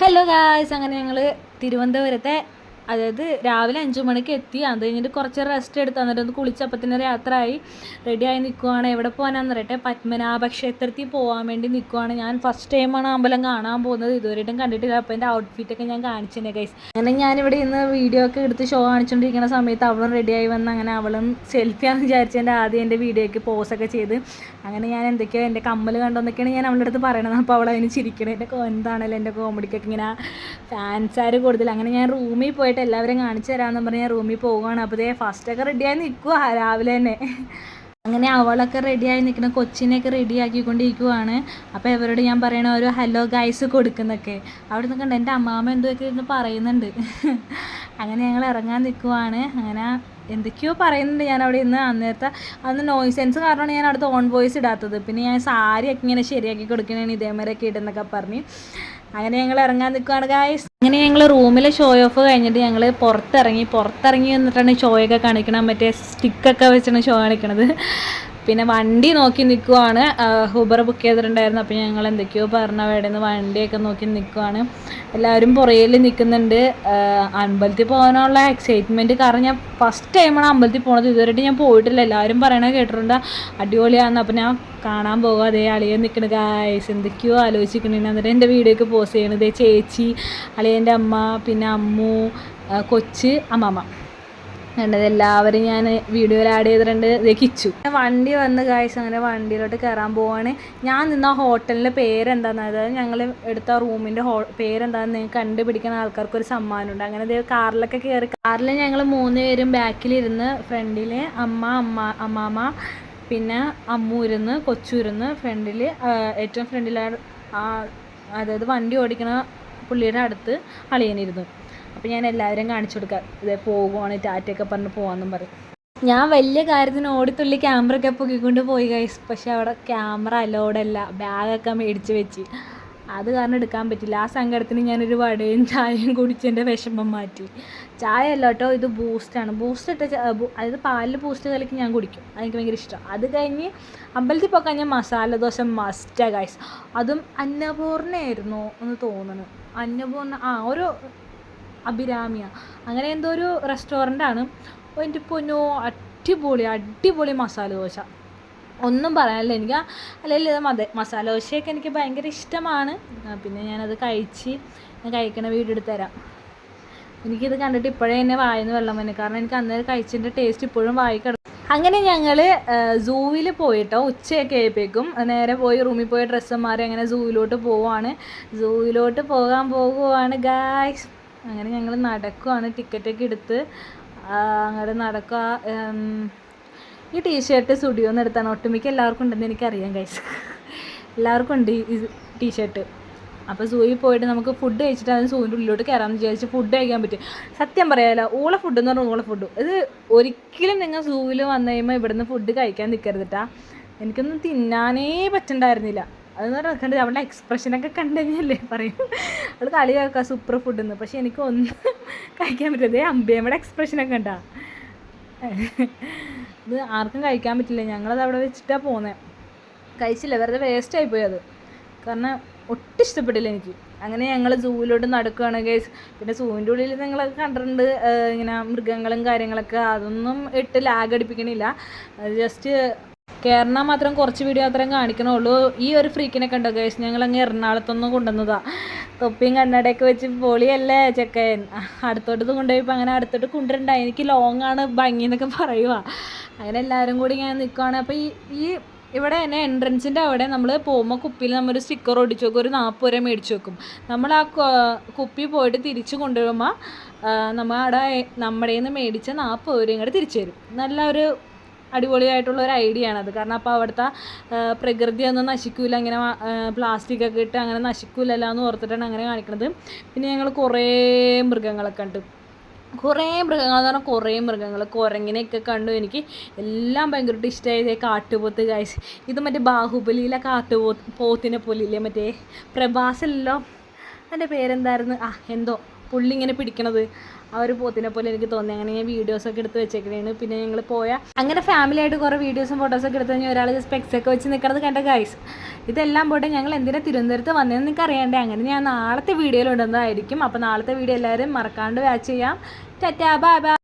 Hello guys, അങ്ങനെ ഞങ്ങൾ തിരുവനന്തപുരത്തെ അതായത് രാവിലെ 5 മണിക്ക് എത്തി. അത് കഴിഞ്ഞിട്ട് കുറച്ച് റെസ്റ്റ് എടുത്ത് എന്നിട്ട് ഒന്ന് കുളിച്ചപ്പത്തിന് യാത്രയായി റെഡിയായി നിൽക്കുവാണ്. എവിടെ പോകാനാന്ന് പറയട്ടെ, പത്മനാഭ ക്ഷേത്രത്തിൽ പോകാൻ വേണ്ടി നിൽക്കുവാണ്. ഞാൻ ഫസ്റ്റ് ടൈമാണ് അമ്പലം കാണാൻ പോകുന്നത്, ഇതുവരെയായിട്ടും കണ്ടിട്ടില്ല. അപ്പോൾ എൻ്റെ ഔട്ട്ഫിറ്റൊക്കെ ഞാൻ കാണിച്ചെന്നെ ഗൈസ്. അങ്ങനെ ഞാനിവിടെ ഇന്ന് വീഡിയോ ഒക്കെ എടുത്ത് ഷോ കാണിച്ചുകൊണ്ടിരിക്കുന്ന സമയത്ത് അവളും റെഡിയായി വന്ന്. അങ്ങനെ അവളും സെൽഫിയാണെന്ന് വിചാരിച്ചതിൻ്റെ ആദ്യം എൻ്റെ വീഡിയോയ്ക്ക് പോസൊക്കെ ചെയ്ത്. അങ്ങനെ ഞാൻ എന്തൊക്കെയോ എൻ്റെ കമ്മൽ കണ്ടോന്നൊക്കെയാണ് ഞാൻ അവളുടെ അടുത്ത് പറയണത്. അപ്പോൾ അവൾ അതിന് ചിരിക്കണേ. എൻ്റെ എന്താണല്ലോ എൻ്റെ കോമഡിക്കൊക്കെ ഇങ്ങനെ ഫാൻസാർ കൂടുതൽ. അങ്ങനെ ഞാൻ റൂമിൽ പോയിട്ട് എല്ലാവരും കാണിച്ചു തരാമെന്ന് പറഞ്ഞ് ഞാൻ റൂമിൽ പോവുകയാണ്. അപ്പോൾ ഫസ്റ്റൊക്കെ റെഡിയായി നിൽക്കുക രാവിലെ തന്നെ. അങ്ങനെ അവളൊക്കെ റെഡിയായി നിൽക്കുന്ന കൊച്ചിനെയൊക്കെ റെഡിയാക്കിക്കൊണ്ടിരിക്കുവാണ്. അപ്പോൾ ഇവരോട് ഞാൻ പറയണ ഒരു ഹലോ ഗൈസ് കൊടുക്കുന്നൊക്കെ അവിടെ നിൽക്കണ്ട. എൻ്റെ അമ്മാമ്മ എന്തൊക്കെ ഇരുന്ന് പറയുന്നുണ്ട്. അങ്ങനെ ഞങ്ങൾ ഇറങ്ങാൻ നിൽക്കുവാണ്. അങ്ങനെ എന്തൊക്കെയോ പറയുന്നുണ്ട്. ഞാൻ അവിടെ ഇന്ന് അന്ന് നോയ്സ് സെൻസ് കാരണമാണ് ഞാൻ അടുത്ത് ഓൺ വോയിസ് ഇടാത്തത്. പിന്നെ ഞാൻ സാരിയൊക്കെ ഇങ്ങനെ ശരിയാക്കി കൊടുക്കണേന് ഇതേമാരൊക്കെ ഇടുന്നൊക്കെ പറഞ്ഞ് അങ്ങനെ ഞങ്ങൾ ഇറങ്ങാൻ നിൽക്കുകയാണ് ഗായ്സ്. അങ്ങനെ ഞങ്ങൾ റൂമിലെ ഷോ ഓഫ് കഴിഞ്ഞിട്ട് ഞങ്ങൾ പുറത്തിറങ്ങി വന്നിട്ടാണ് ഷോയൊക്കെ കാണിക്കണം. മറ്റേ സ്റ്റിക്കൊക്കെ വെച്ചാണ് ഷോ കാണിക്കണത്. പിന്നെ വണ്ടി നോക്കി നിൽക്കുവാണ്. ഊബർ ബുക്ക് ചെയ്തിട്ടുണ്ടായിരുന്നു. അപ്പോൾ ഞങ്ങൾ എന്തൊക്കെയോ പറഞ്ഞ അവിടെ നിന്ന് വണ്ടിയൊക്കെ നോക്കി നിൽക്കുവാണ്. എല്ലാവരും പുറയിൽ നിൽക്കുന്നുണ്ട്. അമ്പലത്തിൽ പോകാനുള്ള എക്സൈറ്റ്മെൻറ്റ് കാരണം ഞാൻ ഫസ്റ്റ് ടൈമാണ് അമ്പലത്തിൽ പോണത്. ഇതുവരെയായിട്ട് ഞാൻ പോയിട്ടില്ല. എല്ലാവരും പറയണത് കേട്ടിട്ടുണ്ട് അടിപൊളിയാണെന്ന്. അപ്പോൾ ഞാൻ കാണാൻ പോകുക. അതേ അളിയൻ നിൽക്കണ ഗായ്സ്, എന്തൊക്കെയോ ആലോചിക്കണേന്. എന്നിട്ട് എൻ്റെ വീഡിയോക്ക് പോസ്റ്റ് ചെയ്യണത് ചേച്ചി, അളിയൻ്റെ അമ്മ, പിന്നെ അമ്മു, കൊച്ച്, അമ്മമ്മ കണ്ടത് എല്ലാവരും ഞാൻ വീഡിയോയിൽ ആഡ് ചെയ്തിട്ടുണ്ട്. ഇതേ കിച്ചു. വണ്ടി വന്ന് ഗായ്സ്. അങ്ങനെ വണ്ടിയിലോട്ട് കയറാൻ പോവാണ്. ഞാൻ നിന്ന ഹോട്ടലിൻ്റെ പേരെന്താണെന്ന്, അതായത് ഞങ്ങൾ എടുത്ത റൂമിൻ്റെ പേരെന്താണെന്ന് നിങ്ങൾക്ക് കണ്ടുപിടിക്കുന്ന ആൾക്കാർക്ക് ഒരു സമ്മാനമുണ്ട്. അങ്ങനെ കാറിലൊക്കെ കയറി. കാറിൽ ഞങ്ങൾ 3 പേരും ബാക്കിലിരുന്ന്, ഫ്രണ്ടിൽ അമ്മാമ്മ, പിന്നെ അമ്മു ഇരുന്ന്, കൊച്ചു ഇരുന്ന് ഫ്രണ്ടിൽ. ഏറ്റവും ഫ്രണ്ടിലാണ് അതായത് വണ്ടി ഓടിക്കണ പുള്ളിയുടെ അടുത്ത് അളിയനിരുന്നു. അപ്പോൾ ഞാൻ എല്ലാവരും കാണിച്ചു കൊടുക്കാം. ഇതേ പോകുവാണ്, ടാറ്റയൊക്കെ പറഞ്ഞ് പോകാമെന്നും പറയും. ഞാൻ വലിയ കാര്യത്തിന് ഓടിത്തുള്ളി ക്യാമറയൊക്കെ പൊക്കിക്കൊണ്ട് പോയി ഗൈസ്. പക്ഷെ അവിടെ ക്യാമറ അലോഡല്ല. ബാഗൊക്കെ മേടിച്ച് വെച്ച് അത് കാരണം എടുക്കാൻ പറ്റില്ല. ആ സങ്കടത്തിന് ഞാനൊരു വടയും ചായയും കുടിച്ച് എൻ്റെ വിഷമം മാറ്റി. ചായ അല്ല കേട്ടോ, ഇത് ബൂസ്റ്റാണ്. ബൂസ്റ്റ് ഇട്ട അതായത് പാലിൽ ബൂസ്റ്റ് കലക്കി ഞാൻ കുടിക്കും, അതെനിക്ക് ഭയങ്കര ഇഷ്ടമാണ്. അത് കഴിഞ്ഞ് അമ്പലത്തിൽ പോയി കഴിഞ്ഞാൽ മസാല ദോശ മസ്റ്റാണ് ഗൈസ്. അതും അന്നപൂർണ്ണയായിരുന്നു എന്ന് തോന്നുന്നു. അന്നപൂർണ്ണ ഒരു അഭിരാമിയ അങ്ങനെ എന്തോ ഒരു റെസ്റ്റോറൻ്റാണ്. എൻ്റെ പൊന്നോ, അടിപൊളി മസാല ദോശ, ഒന്നും പറയാനില്ല. എനിക്ക് അല്ലെങ്കിൽ മസാല ദോശയൊക്കെ എനിക്ക് ഭയങ്കര ഇഷ്ടമാണ്. പിന്നെ ഞാനത് ഞാൻ കഴിക്കണ വീഡിയോ എടുത്ത് തരാം. എനിക്കിത് കണ്ടിട്ട് ഇപ്പോഴേ എന്നെ വായിന്ന് വെള്ളം വന്നു. കാരണം എനിക്ക് അന്നേരം കഴിച്ചതിൻ്റെ ടേസ്റ്റ് ഇപ്പോഴും വായി കിടക്കും. അങ്ങനെ ഞങ്ങൾ സൂവിൽ പോയിട്ടോ, ഉച്ചയൊക്കെ ആയപ്പോഴേക്കും നേരെ പോയി റൂമിൽ പോയി ഡ്രസ്സ് മാറി അങ്ങനെ സൂവിലോട്ട് പോകാൻ പോകുവാണ് ഗായ്സ്. അങ്ങനെ ഞങ്ങൾ നടക്കുവാണ്, ടിക്കറ്റൊക്കെ എടുത്ത് അങ്ങോട്ട് നടക്കുക. ഈ ടീഷർട്ട് സ്റ്റുഡിയോന്ന് എടുത്താണ്. ഒട്ടുമിക്ക എല്ലാവർക്കും ഉണ്ടെന്ന് എനിക്കറിയാം ഗൈസ്, എല്ലാവർക്കും ഉണ്ട് ഈ ടീഷർട്ട്. അപ്പോൾ സൂയിൽ പോയിട്ട് നമുക്ക് ഫുഡ് കഴിച്ചിട്ട് അതിന് സൂവിൻ്റെ ഉള്ളിലോട്ട് കയറാമെന്ന് വിചാരിച്ച് ഫുഡ് കഴിക്കാൻ പറ്റും. സത്യം പറയാമല്ലോ, ഊള ഫുഡ് എന്ന് പറഞ്ഞാൽ ഊള ഫുഡ്. ഇത് ഒരിക്കലും നിങ്ങൾ സൂവിൽ വന്നു കഴിയുമ്പോൾ ഇവിടുന്ന് ഫുഡ് കഴിക്കാൻ നിൽക്കരുതിട്ടാ. എനിക്കൊന്നും തിന്നാനേ പറ്റുന്നുണ്ടായിരുന്നില്ല. അതെന്ന് പറഞ്ഞാൽ കണ്ട് അവളുടെ എക്സ്പ്രഷനൊക്കെ കണ്ടു കഴിഞ്ഞല്ലേ പറയും, അവൾ കളിയാക്കുക സൂപ്പർ ഫുഡെന്ന്. പക്ഷെ എനിക്കൊന്നും കഴിക്കാൻ പറ്റില്ല. അമ്പേമ്മയുടെ എക്സ്പ്രഷനൊക്കെ ഉണ്ടാ. ഇത് ആർക്കും കഴിക്കാൻ പറ്റില്ല. ഞങ്ങളത് അവിടെ വെച്ചിട്ടാണ് പോകുന്നത്. കഴിച്ചില്ല, വെറുതെ വേസ്റ്റ് ആയിപ്പോയി അത്. കാരണം ഒട്ടും ഇഷ്ടപ്പെട്ടില്ല എനിക്ക്. അങ്ങനെ ഞങ്ങൾ സൂവിലോട്ട് നടക്കുകയാണ് ഗൈസ്. പിന്നെ സൂവിൻ്റെ ഉള്ളിൽ നിങ്ങളൊക്കെ കണ്ടിട്ടുണ്ട് ഇങ്ങനെ മൃഗങ്ങളും കാര്യങ്ങളൊക്കെ. അതൊന്നും ഇട്ട് ലാഗ് അടിപ്പിക്കണില്ല. ജസ്റ്റ് കയറണം മാത്രം കുറച്ച് വീഡിയോ മാത്രം കാണിക്കണുള്ളൂ. ഈ ഒരു ഫ്രീക്കിനെ കണ്ടോ ഗൈസ്, ഞങ്ങളങ്ങ് എറണാകുളത്തൊന്നും കൊണ്ടുവന്നതാണ്. തൊപ്പിയും കണ്ണടയൊക്കെ വെച്ച് പൊളിയല്ലേ ചെക്കൻ. അടുത്തോട്ട് കൊണ്ടുപോയപ്പോൾ അങ്ങനെ അടുത്തോട്ട് കൊണ്ടുവരണ്ടായി. എനിക്ക് ലോങ് ആണ് ഭംഗി എന്നൊക്കെ പറയുക. അങ്ങനെ എല്ലാവരും കൂടി ഇങ്ങനെ നിൽക്കുകയാണ്. അപ്പോൾ ഈ ഇവിടെ തന്നെ എൻട്രൻസിൻ്റെ അവിടെ നമ്മൾ പോകുമ്പോൾ കുപ്പിയിൽ നമ്മളൊരു സ്റ്റിക്കർ ഒടിച്ച് വെക്കും. ഒരു 40 രൂപ മേടിച്ച് വെക്കും. നമ്മൾ ആ കുപ്പി പോയിട്ട് തിരിച്ച് കൊണ്ടുവരുമ്പോൾ നമ്മൾ അവിടെ നമ്മുടെ നിന്ന് മേടിച്ച 40 രൂപ ഇങ്ങോട്ട് തിരിച്ചു തരും. നല്ല ഒരു അടിപൊളിയായിട്ടുള്ള ഒരു ഐഡിയ ആണത്. കാരണം അപ്പോൾ അവിടുത്തെ പ്രകൃതിയൊന്നും നശിക്കില്ല, ഇങ്ങനെ പ്ലാസ്റ്റിക്കൊക്കെ ഇട്ട് അങ്ങനെ നശിക്കില്ലല്ലോ എന്ന് ഓർത്തിട്ടാണ് അങ്ങനെ കാണിക്കുന്നത്. പിന്നെ ഞങ്ങൾ കുറേ മൃഗങ്ങളൊക്കെ കണ്ടു. കുറേ മൃഗങ്ങൾ എന്ന് പറഞ്ഞാൽ കുറേ മൃഗങ്ങൾ, കുരങ്ങിനെയൊക്കെ കണ്ടു. എനിക്ക് എല്ലാം ഭയങ്കരമായിട്ട് ഇഷ്ടമായത് കാട്ടുപോത്ത് ഗൈസ്. ഇത് മറ്റേ ബാഹുബലിയിലെ പോത്തിനെ പോലില്ലേ, മറ്റേ പ്രഭാസല്ലോ, എൻ്റെ പേരെന്തായിരുന്നു, എന്തോ പുള്ളി ഇങ്ങനെ പിടിക്കണത് ആ ഒരു പോത്തിനെ പോലെ എനിക്ക് തോന്നി. അങ്ങനെ ഞാൻ വീഡിയോസൊക്കെ എടുത്ത് വെച്ചേക്കണേണ്. പിന്നെ ഞങ്ങൾ അങ്ങനെ ഫാമിലി ആയിട്ട് കുറേ വീഡിയോസും ഫോട്ടോസൊക്കെ എടുത്ത് കഴിഞ്ഞാൽ ഒരാൾ സ്പെക്സൊക്കെ വെച്ച് നിൽക്കുന്നത് കണ്ട ഗൈസ്. ഇതെല്ലാം പോട്ടെ, ഞങ്ങൾ എന്തിനാണ് തിരുവനന്തപുരത്ത് വന്നതെന്ന് നിങ്ങൾക്ക് അറിയണ്ടേ. അങ്ങനെ ഞാൻ നാളത്തെ വീഡിയോയിൽ ഇടുന്നതായിരിക്കും. അപ്പോൾ നാളത്തെ വീഡിയോ എല്ലാവരും മറക്കാണ്ട് വാച്ച് ചെയ്യാം. Tata bye bye.